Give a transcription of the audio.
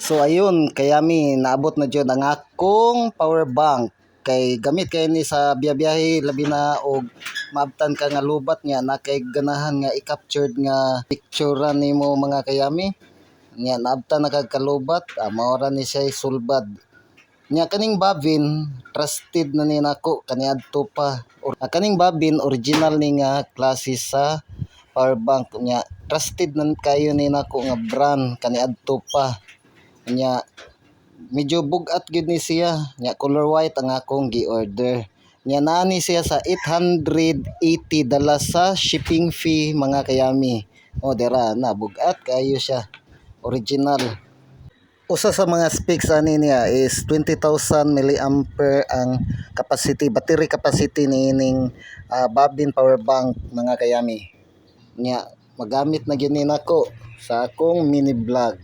So ayun, kaya mi naabot na jud ang akong power bank kay gamit kay ni sa biyahe labi na og maabtan ka nga lubat niya na kay ganahan nga i-captured nga picturean nimo mga kayami. Nya naabtan na kag kalubat, mao ra ni siya sulbad. Nya kaning babin trusted na ni nako kaniadto pa. Kaning babin original ni nga klase sa power bank nya trusted na kayo ni nako nga brand kaniadto pa. Nya medyo bugat gid ni siya. Nya color white ang akong gi-order. Nya nani siya sa 880 dala sa shipping fee mga kayami. O dira na bugat kayo siya. Original. Usa sa mga specs ani niya is 20,000 mAh ang capacity, battery capacity niining babin power bank mga kayami. Nya magamit na gini nako sa akong mini vlog.